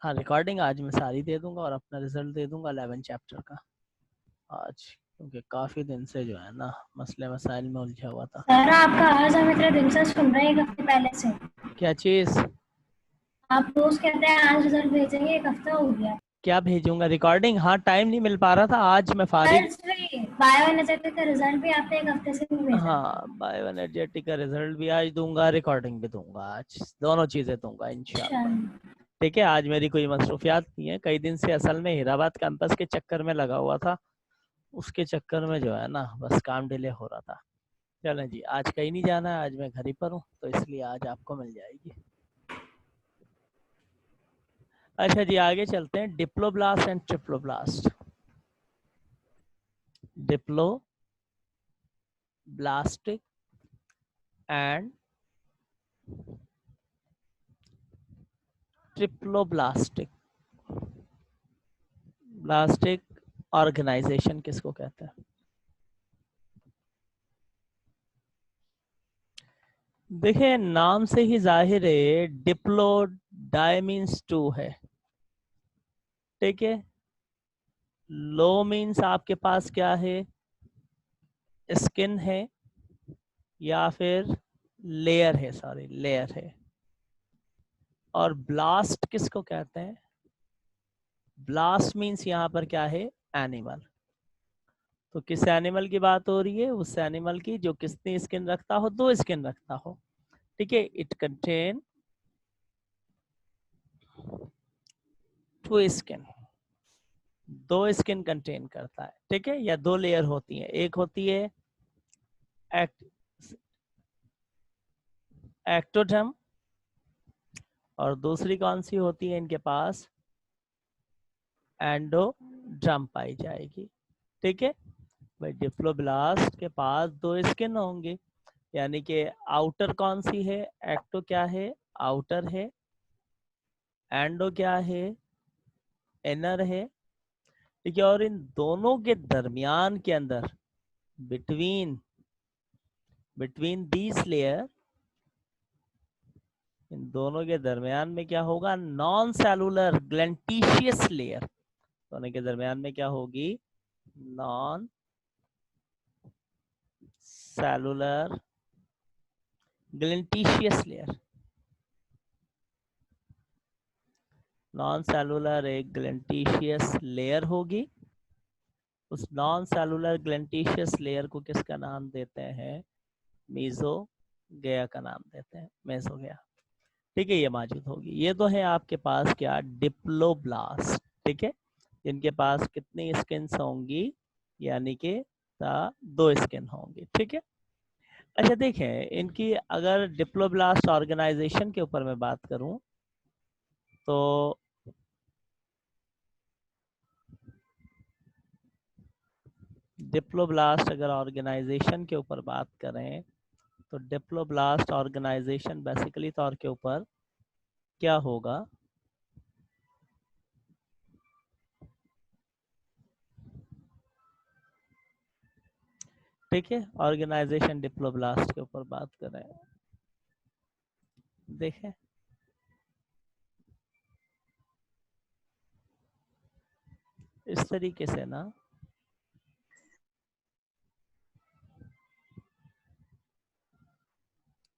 हाँ रिकॉर्डिंग आज मैं सारी दे दूंगा और अपना रिजल्ट दे दूंगा 11 चैप्टर का आज, क्योंकि काफ़ी दिन से जो है ना मसले मसाइल में उलझा हुआ था। सर आपका आवाज हम इतने दिन से सुन रहे हैं, 1 हफ्ते पहले से। क्या चीज़? आप रोज कहते हैं आज रिजल्ट भेजेंगे, 1 हफ्ता हो गया। क्या भेजूंगा? रिकॉर्डिंग? हाँ टाइम नहीं मिल पा रहा था, आज मैं फारिग। सर बायो एनर्जेटिक का रिजल्ट भी आपने 1 हफ्ते से नहीं भेजा। हाँ बायो एनर्जेटिक का रिजल्ट भी आज दूंगा, रिकॉर्डिंग भी दूंगा आज, दोनों चीज़ें दूंगा अच्छा। इंशाल्लाह। ठीक है, आज मेरी कोई मसरूफियात नहीं है, कई दिन से असल में हीराबाद कैंपस के चक्कर में लगा हुआ था, उसके चक्कर में जो है ना बस काम डिले हो रहा था। चलें जी, आज कहीं नहीं जाना है, आज मैं घर ही पर हूँ, तो इसलिए आज आपको मिल जाएगी। अच्छा जी आगे चलते हैं। Diploblast and triploblast. Diploblastic and triploblastic. Blastic organisation किसको कहते हैं? देखिए नाम से ही जाहिर है, डिप्लो डाई मीन्स 2 है, ठीक है। लो मीन्स आपके पास क्या है? स्किन है या फिर लेयर है, सॉरी लेयर है। और ब्लास्ट किसको कहते हैं? ब्लास्ट मीन्स यहाँ पर क्या है? एनिमल। तो किस एनिमल की बात हो रही है? उस एनिमल की जो कितनी स्किन रखता हो? 2 स्किन रखता हो, ठीक है। It contain 2 skin, 2 skin contain करता है, ठीक है। या 2 लेयर होती है, एक होती है एक्टोडर्म और दूसरी कौन सी होती है इनके पास? एंडोड्रम पाई जाएगी, ठीक है भाई। डिप्लोब्लास्ट के पास 2 स्किन होंगे, यानी कि आउटर कौन सी है? एक्टो क्या है? आउटर है। एंडो क्या है? इनर है, ठीक है। और इन दोनों के दरमियान के अंदर, बिटवीन बिटवीन दीज लेयर, इन दोनों के दरमियान में क्या होगा? नॉन सेलुलर ग्लेंटिशियस लेयर। दोनों के दरमियान में क्या होगी? नॉन सेलुलर ग्लेंटिशियस लेयर। नॉन सेलुलर एक ग्लेंटिशियस लेयर होगी। उस नॉन सेलुलर ग्लेंटिशियस लेयर को किसका नाम देते हैं? मेसोगेया का नाम देते हैं, मेसोगेया, ठीक है। ये मौजूद होगी। ये तो है आपके पास क्या? डिप्लोब्लास्ट, ठीक है। इनके पास कितनी स्किन्स होंगी? यानी कि 2 स्किन होंगी, ठीक है। अच्छा देखें, इनकी अगर डिप्लोब्लास्ट ऑर्गेनाइजेशन के ऊपर मैं बात करूं तो डिप्लोब्लास्ट अगर ऑर्गेनाइजेशन के ऊपर बात करें तो डिप्लोब्लास्ट ऑर्गेनाइजेशन बेसिकली तौर के ऊपर क्या होगा? ठीक है, ऑर्गेनाइजेशन डिप्लोब्लास्ट के ऊपर बात करें, देखें इस तरीके से ना,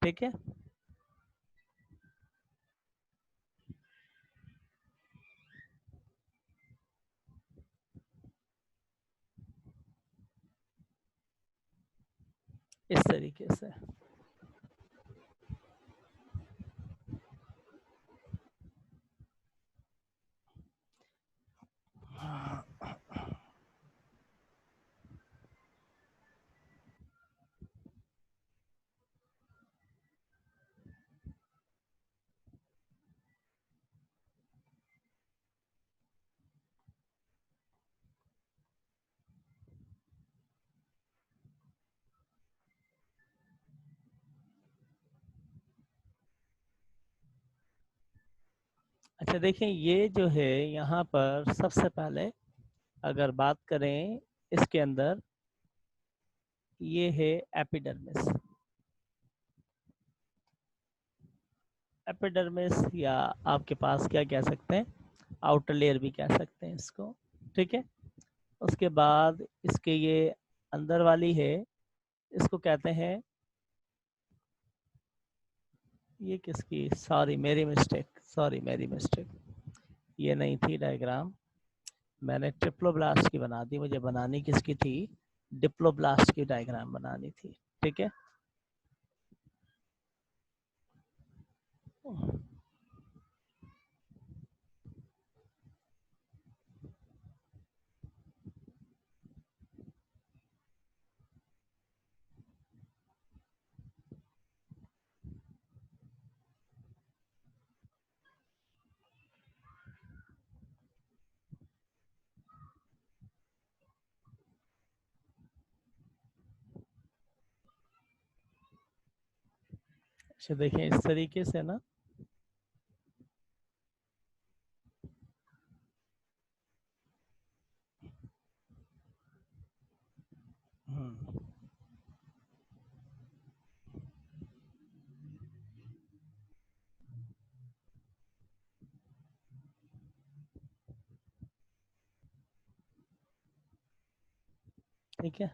ठीक है। इस तरीके से अच्छा देखें, ये जो है यहाँ पर सबसे पहले अगर बात करें इसके अंदर, ये है एपिडर्मिस। एपिडर्मिस या आपके पास क्या कह सकते हैं? आउटर लेयर भी कह सकते हैं इसको, ठीक है। उसके बाद इसके ये अंदर वाली है, इसको कहते हैं, ये किसकी, सॉरी मेरी मिस्टेक, ये नहीं थी डायग्राम, मैंने ट्रिप्लोब्लास्ट की बना दी, मुझे बनानी किसकी थी, डिप्लोब्लास्ट की डायग्राम बनानी थी, ठीक है। अच्छा देखिए इस तरीके से ना, ठीक है।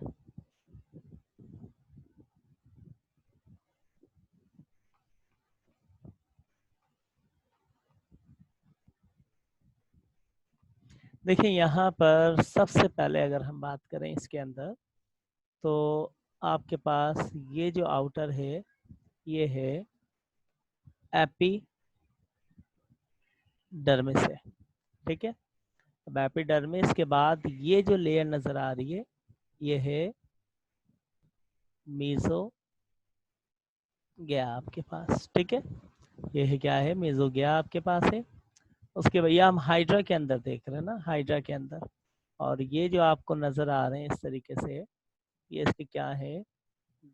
देखिए यहाँ पर सबसे पहले अगर हम बात करें इसके अंदर, तो आपके पास ये जो आउटर है ये है एपिडर्मिस है, ठीक है। अब एपिडर्मिस के बाद ये जो लेयर नजर आ रही है ये है मेसोगेआ आपके पास, ठीक है। ये है क्या है, मेसोगेआ आपके पास है। उसके भैया हम हाइड्रा के अंदर देख रहे हैं ना, हाइड्रा के अंदर, और ये जो आपको नजर आ रहे हैं इस तरीके से, ये इसके क्या है,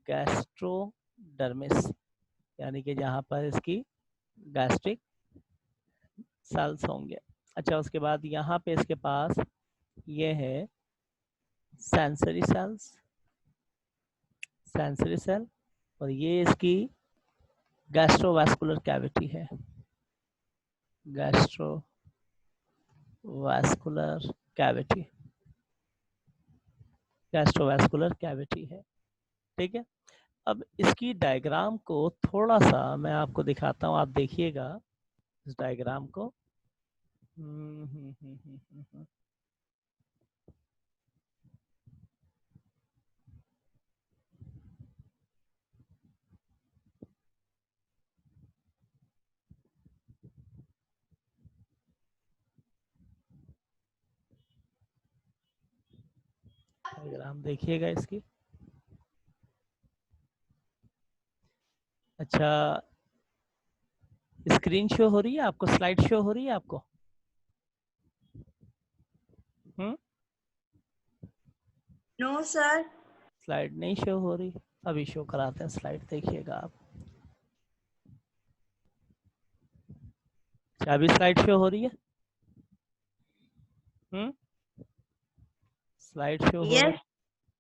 गैस्ट्रोडर्मिस, यानी कि जहाँ पर इसकी गैस्ट्रिक सेल्स होंगे। अच्छा उसके बाद यहाँ पे इसके पास ये है सेंसरी सेल, और ये इसकी गैस्ट्रोवास्कुलर कैविटी है, गैस्ट्रोवास्कुलर कैविटी, गैस्ट्रोवास्कुलर कैविटी है, ठीक है। अब इसकी डायग्राम को थोड़ा सा मैं आपको दिखाता हूँ, आप देखिएगा इस डायग्राम को। डायग्राम देखिएगा इसकी। अच्छा स्क्रीन शो हो रही है आपको, स्लाइड शो हो रही है आपको? No sir. स्लाइड नहीं शो हो रही, अभी शो कराते हैं स्लाइड, देखिएगा आप। अच्छा अभी स्लाइड शो हो रही है, स्लाइड शो हो रहा है,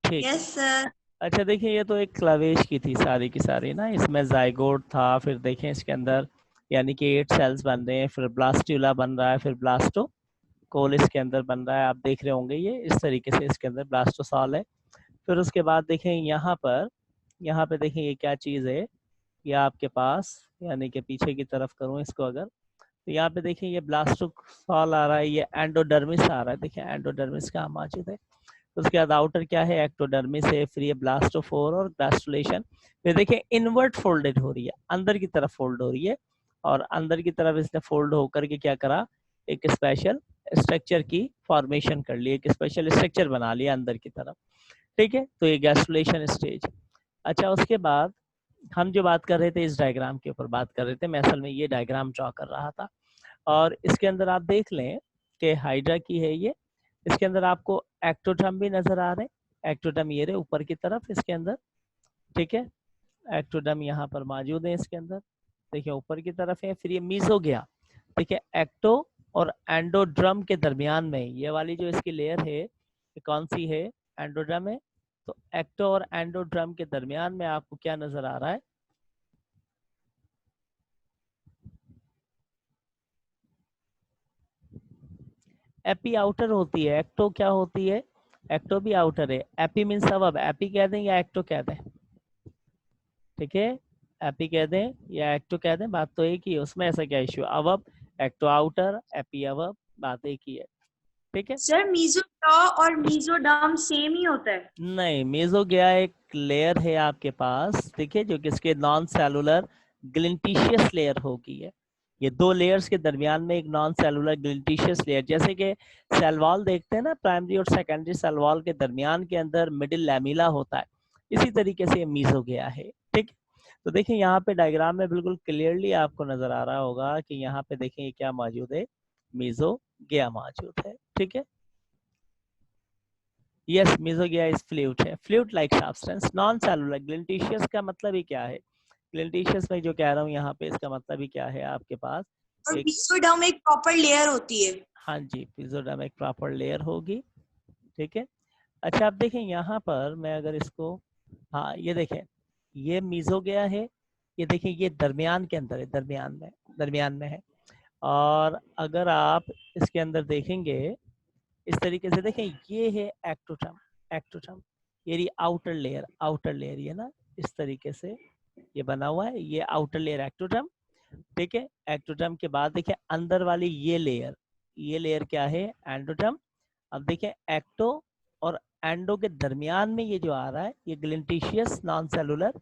ठीक है। Yes sir. अच्छा देखिए ये तो एक क्लवेश की थी सारी की सारी ना, इसमें जाइगोट था, फिर देखें इसके अंदर यानी कि 8 सेल्स बन रहे हैं, फिर ब्लास्ट्यूला बन रहा है, फिर ब्लास्टोकोल इसके अंदर बन रहा है, आप देख रहे होंगे ये इस तरीके से इसके अंदर ब्लास्टोसॉल है। फिर उसके बाद देखें यहाँ पे देखें ये क्या चीज़ है, ये आपके पास यानी कि पीछे की तरफ करूँ इसको अगर, तो यहाँ पे देखिए ये ब्लास्टोसॉल आ रहा है, ये एंडोडर्मिस आ रहा है, देखिए एंडोडर्मिस कहाँ मौजूद है। उसके बाद आउटर क्या है, एक्टोडर्मिस है, फिर ये ब्लास्टोफोर और ब्लास्टुलेशन, फिर देखिए इनवर्ट फोल्डेड हो रही है, अंदर की तरफ फोल्ड हो रही है, और अंदर की तरफ इसने फोल्ड होकर के क्या करा, एक स्पेशल स्ट्रक्चर की फॉर्मेशन कर ली, एक स्पेशल स्ट्रक्चर बना लिया अंदर की तरफ, ठीक है। तो ये गैस्ट्रुलेशन स्टेज। अच्छा उसके बाद हम जो बात कर रहे थे इस डायग्राम के ऊपर बात कर रहे थे, मैं असल में ये डायग्राम ड्रॉ कर रहा था, और इसके अंदर आप देख लें कि हाइड्रा की है ये, इसके अंदर आपको एक्टोडर्म भी नजर आ रहे हैं, एक्टोडर्म ये रहे ऊपर की तरफ इसके अंदर, ठीक है। एक्टोडर्म यहाँ पर मौजूद है इसके अंदर, देखिए ऊपर की तरफ है। फिर ये मीजोगिया, देखिए एक्टो और एंडोड्रम के दरमियान में ये वाली जो इसकी लेयर है ये कौन सी है, एंडोड्रम है। तो एक्टो और एंडोड्रम के दरमियान में आपको क्या नजर आ रहा है, एपी आउटर होती है, एक्टो क्या होती है, एक्टो भी आउटर है। एपी मीन सबब, एपी कह दें या एक्टो कह दें, ठीक है, एपी कह दें या एक्टो कह दें, बात तो एक ही है, उसमें ऐसा क्या इश्यू। अवब, एक्टो आउटर, एपी अवब, बात एक ही है, ठीक है। सर मीजोडॉ और मीजोडर्म सेम ही होता है? नहीं, मेसोगिया एक लेयर है आपके पास, ठीक है, जो कि इसके नॉन सेलुलर ग्लिंटिशियस लेयर होगी है। ये दो लेयर्स के दरमियान में एक नॉन सेलुलर ग्लिंटिशियस लेयर, जैसे कि सेल वॉल देखते हैं ना, प्राइमरी और सेकेंडरी सेल वॉल के दरमियान के अंदर मिडिल लैमिला होता है, इसी तरीके से ये मेसोगिया है, ठीक। तो देखिए यहाँ पे डायग्राम में बिल्कुल क्लियरली आपको नजर आ रहा होगा कि यहाँ पे देखें ये क्या मौजूद है, मेसोगिया मौजूद है, ठीक है। यस, मेसोगिया इज फ्लूइड है, fluid like substance, non cellular. ग्लिंटिशियस का मतलब ही क्या है, ग्लिंटिशियस में जो कह रहा हूँ यहाँ पे, इसका मतलब ही क्या है, आपके पास और एक, मीजोडर्म एक प्रॉपर लेयर होती है? हाँ जी, मेसोडर्म एक प्रॉपर लेयर होगी, ठीक है। अच्छा आप देखें यहाँ पर, मैं अगर इसको, हाँ ये देखें, ये मेसोगिया है, ये देखें ये दरमियान के अंदर है, दरमियान में है। और अगर आप इसके अंदर देखेंगे इस तरीके से, देखें ये है एक्टोटर्म, एक्टोटर्म, ये आउटर लेयर ये ना, इस तरीके से ये बना हुआ है, ये आउटर लेयर एक्टोटर्म, ठीक है। एक्टोटर्म के बाद देखिए अंदर वाली ये लेयर क्या है, एंडोटर्म। अब देखिए एक्टो और एंडो के दरमियान में ये जो आ रहा है, ये ग्लिंटिशियस नॉन सेलुलर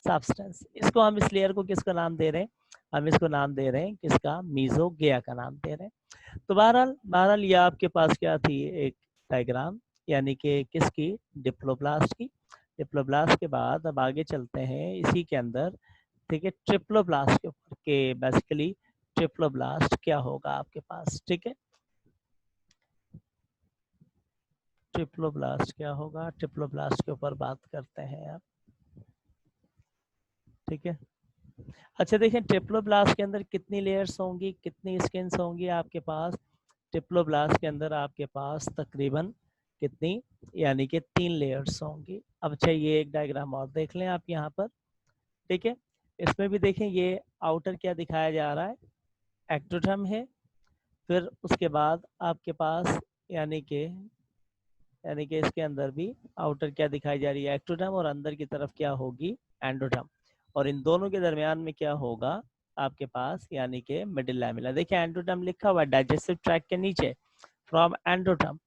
सब्सटेंस, इसको हम इस लेयर को किसका नाम दे रहे हैं, हम इसको नाम दे रहे हैं किसका, मेसोगिया का नाम दे रहे हैं। तो बहरहाल ये आपके पास क्या थी, एक डायग्राम, यानी कि किसकी, डिप्लोब्लास्ट की। डिप्लोब्लास्ट के बाद अब आगे चलते हैं इसी के अंदर, ठीक है, ट्रिप्लोब्लास्ट के ऊपर के, बेसिकली ट्रिप्लोब्लास्ट क्या होगा आपके पास, ठीक है, ट्रिप्लोब्लास्ट क्या होगा, ट्रिप्लोब्लास्ट के ऊपर बात करते हैं आप, ठीक है। अच्छा देखें ट्रिप्लोब्लास्ट के अंदर कितनी लेयर्स होंगी, कितनी स्किन्स होंगी आपके पास, ट्रिप्लोब्लास्ट के अंदर आपके पास तकरीबन कितनी, यानी कि 3 लेयर्स होंगी। अब अच्छा ये एक डायग्राम और देख लें आप यहाँ पर, ठीक है, इसमें भी देखें ये आउटर क्या दिखाया जा रहा है, एक्टोटर्म है, फिर उसके बाद आपके पास यानी कि इसके अंदर भी आउटर क्या दिखाई जा रही है, एक्टोटर्म, और अंदर की तरफ क्या होगी, एंडोटर्म, और इन दोनों के दरमियान में क्या होगा आपके पास, यानी कि मिडिल लैमिला। देखिए एंडोटर्म लिखा हुआ है डाइजेस्टिव ट्रैक्ट के नीचे, फ्रॉम एंडोटर्म,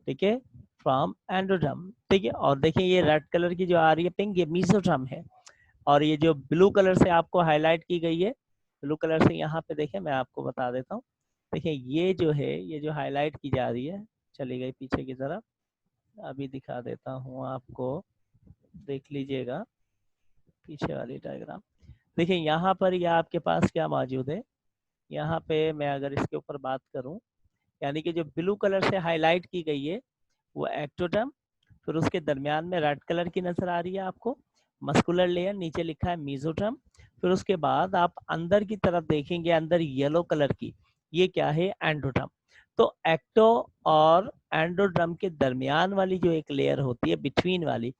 ठीक है, फ्रॉम एंडोटर्म, ठीक है। और देखिए ये रेड कलर की जो आ रही है पिंक, ये मेसोटर्म है, और ये जो ब्लू कलर से आपको हाईलाइट की गई है, ब्लू कलर से यहाँ पे देखें, मैं आपको बता देता हूँ, देखिए ये जो है, ये जो हाईलाइट की जा रही है, चली गई पीछे की तरफ, अभी दिखा देता हूँ आपको, देख लीजिएगा पीछे वाली डायग्राम। देखिए यहाँ पर ये आपके पास क्या मौजूद है, यहाँ पे मैं अगर इसके ऊपर बात करूँ, यानी कि जो ब्लू कलर से हाईलाइट की गई है वो एक्टोटर्म, फिर उसके दरमियान में रेड कलर की नजर आ रही है आपको मस्कुलर लेयर, नीचे लिखा है मेसोटर्म, फिर उसके बाद आप अंदर की तरफ देखेंगे, अंदर येलो कलर की, ये क्या है, एंडोटर्म। तो एक्टो और एंडोटर्म के दरमियान वाली जो एक लेयर होती है, बिटवीन वाली,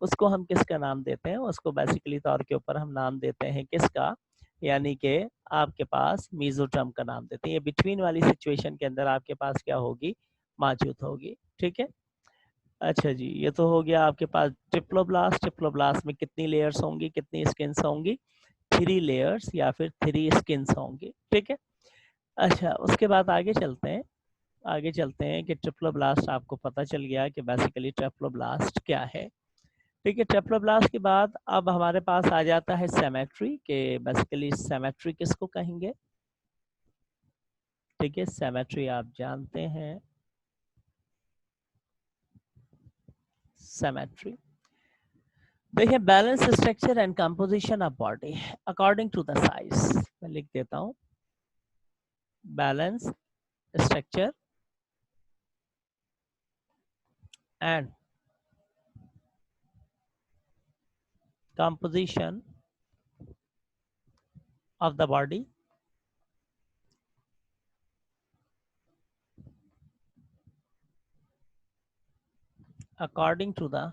उसको हम किसका नाम देते हैं, उसको बेसिकली तौर के ऊपर हम नाम देते हैं किसका, यानी कि आपके पास मेसोटर्म का नाम देते हैं। ये बिटवीन वाली सिचुएशन के अंदर आपके पास क्या होगी, मौजूद होगी, ठीक है। अच्छा जी, ये तो हो गया आपके पास ट्रिप्लोब्लास्ट। ट्रिप्लोब्लास्ट में कितनी लेयर्स होंगी, कितनी स्किन्स होंगी, 3 लेयर्स या फिर 3 स्किन्स होंगी, ठीक है। अच्छा उसके बाद आगे चलते हैं कि ट्रिप्लोब्लास्ट आपको पता चल गया कि बेसिकली ट्रिप्लोब्लास्ट क्या है, ठीक है। ट्रिप्लोब्लास्ट के बाद अब हमारे पास आ जाता है सेमेट्री, के बेसिकली सेमेट्री किसको कहेंगे, ठीक है, सेमेट्री आप जानते हैं, सेमेट्री देखिए, balance structure and composition of body according to the size, मैं लिख देता हूं, balance structure and composition of the body according to the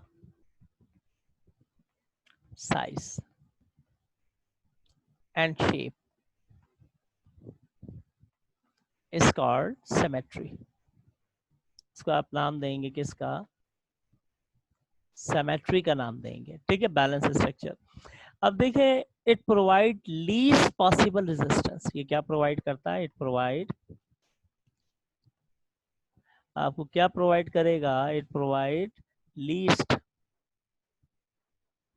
size and shape is called symmetry, इसको आप नाम देंगे किसका, सिमेट्री का नाम देंगे, ठीक है, बैलेंस स्ट्रक्चर। अब देखिए it provide least possible resistance, ये क्या प्रोवाइड करता है, इट प्रोवाइड, आपको क्या प्रोवाइड करेगा, it provide least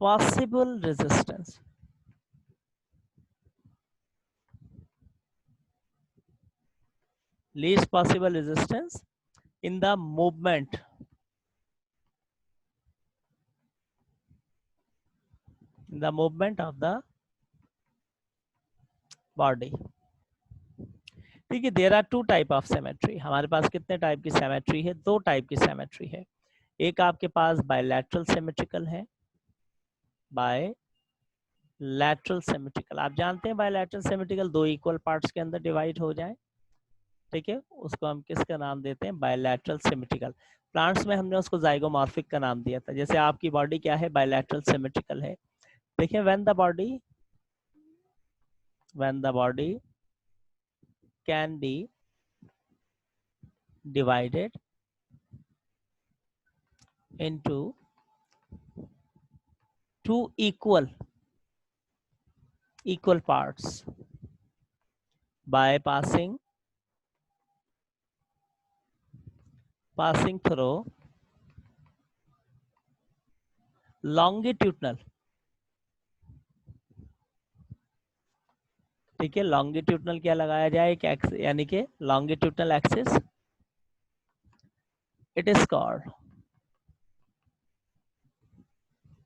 possible resistance, least possible resistance in the movement, in the movement of the body, ठीक है। There are two type of symmetry, हमारे पास कितने टाइप की सिमेट्री है, दो टाइप की सिमेट्री है। एक आपके पास बायलैटरल सिमेट्रिकल है, बायलैटरल सिमेट्रिकल, आप जानते हैं बायलैटरल सिमेट्रिकल दो इक्वल पार्ट्स के अंदर डिवाइड हो जाए, ठीक है, उसको हम किसका नाम देते हैं, बायलैटरल सिमेट्रिकल। प्लांट्स में हमने उसको जाइगोमॉर्फिक का नाम दिया था। जैसे आपकी बॉडी क्या है, बायलैटरल सिमेट्रिकल है। देखिए when the body can be divided into two equal parts by passing through longitudinal, ठीक है, लॉन्गिट्यूडनल क्या लगाया जाए, एक एक्स यानी कि longitudinal axis, it is called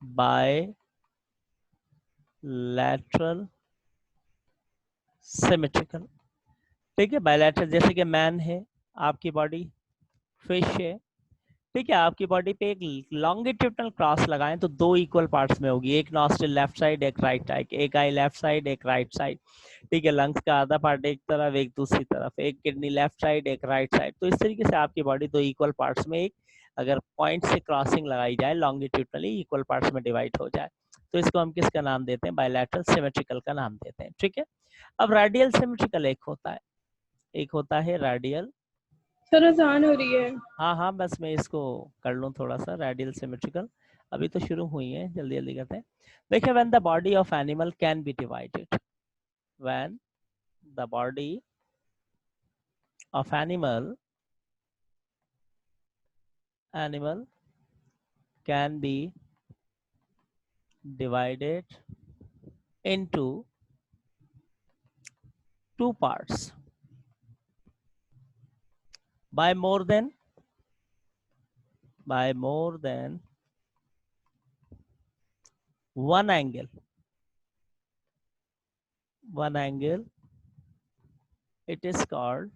bilateral symmetrical, ठीक है। बायलैटरल जैसे कि मैन है, आपकी बॉडी फिश है, ठीक है, आपकी बॉडी पे एक लॉन्गिट्यूडनल क्रॉस लगाएं तो दो इक्वल पार्ट्स में होगी, एक नॉस्ट्रिल लेफ्ट साइड, एक राइट साइड, एक आई लेफ्ट साइड, एक राइट साइड, ठीक है, लंग्स का आधा पार्ट एक तरफ, एक दूसरी तरफ, एक किडनी लेफ्ट साइड, एक राइट साइड। तो इस तरीके से आपकी बॉडी दो इक्वल पार्ट्स में, एक अगर पॉइंट से क्रॉसिंग लगाई जाए लॉन्गिट्यूडनली इक्वल पार्ट्स में डिवाइड हो जाए, तो इसको हम किसका नाम देते हैं, बायलैटरल सिमेट्रिकल का नाम देते हैं, ठीक है। अब रेडियल सिमेट्रिकल एक होता है रेडियल, सर आसान हो रही है। हाँ हाँ, बस मैं इसको कर लूँ थोड़ा सा, रेडियल सिमेट्रिकल अभी तो शुरू हुई है, जल्दी जल्दी करते हैं। देखिए when the body of animal can be divided, when the body of animal can be divided into two parts by more than one angle, it is called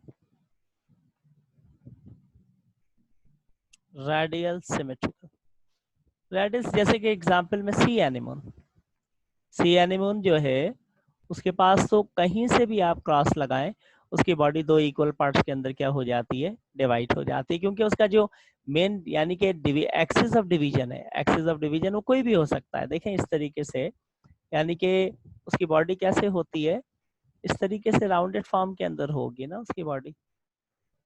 radial symmetrical। Radius जैसे कि एग्जांपल में सी anemone जो है उसके पास तो कहीं से भी आप क्रॉस लगाएं उसकी बॉडी दो इक्वल पार्ट्स के अंदर क्या हो जाती है, डिवाइड हो जाती है, क्योंकि उसका जो मेन यानी कि एक्सिस ऑफ डिवीजन है, एक्सिस ऑफ डिवीजन वो कोई भी हो सकता है। देखें इस तरीके से, यानी कि उसकी बॉडी कैसे होती है, इस तरीके से राउंडेड फॉर्म के अंदर होगी ना उसकी बॉडी।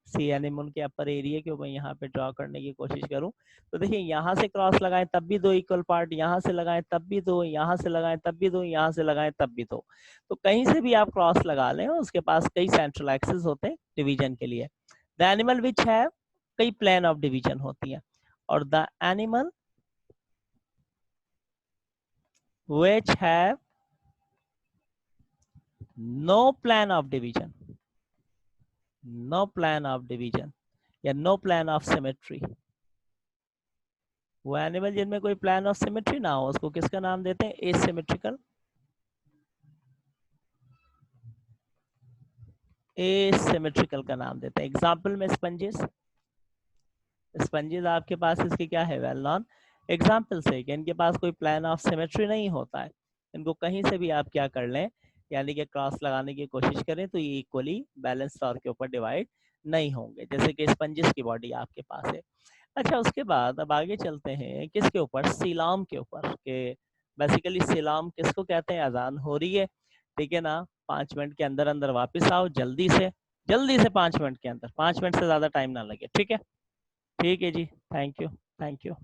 सी एनिमल के अपर एरिया को मैं यहाँ पे ड्रॉ करने की कोशिश करूँ तो देखिए यहाँ से क्रॉस लगाएं तब भी दो इक्वल पार्ट, यहाँ से लगाएं तब भी दो, यहाँ से लगाएं तब भी दो, यहाँ से लगाएं तब भी दो, तो कहीं से भी आप क्रॉस लगा लें उसके पास कई सेंट्रल एक्सिस होते हैं डिवीजन के लिए। द एनिमल विच हैव, कई प्लेन ऑफ डिवीजन होती है, और the animal which have no plan of division, या नो प्लान ऑफ सिमेट्री, वो एनिमल जिनमें कोई प्लान ऑफ सिमेट्री ना हो उसको किसका नाम देते हैं, एसिमेट्रिकल। एसिमेट्रिकल का नाम देते हैं। एग्जाम्पल में स्पंजेस आपके पास इसके क्या है, वेल नॉन एग्जाम्पल से कि इनके पास कोई प्लान ऑफ सिमेट्री नहीं होता है, इनको कहीं से भी आप क्या कर लें यानी कि क्रॉस लगाने की कोशिश करें तो ये इक्वली बैलेंस तौर के ऊपर डिवाइड नहीं होंगे, जैसे कि स्पंजेस की बॉडी आपके पास है। अच्छा उसके बाद अब आगे चलते हैं किसके ऊपर, सीलाम के ऊपर, के बेसिकली सीलाम किसको कहते हैं, अजान हो रही है, ठीक है ना, 5 मिनट के अंदर अंदर वापस आओ, जल्दी से 5 मिनट के अंदर, 5 मिनट से ज्यादा टाइम ना लगे, ठीक है। ठीक है जी, थैंक यू, थैंक यू।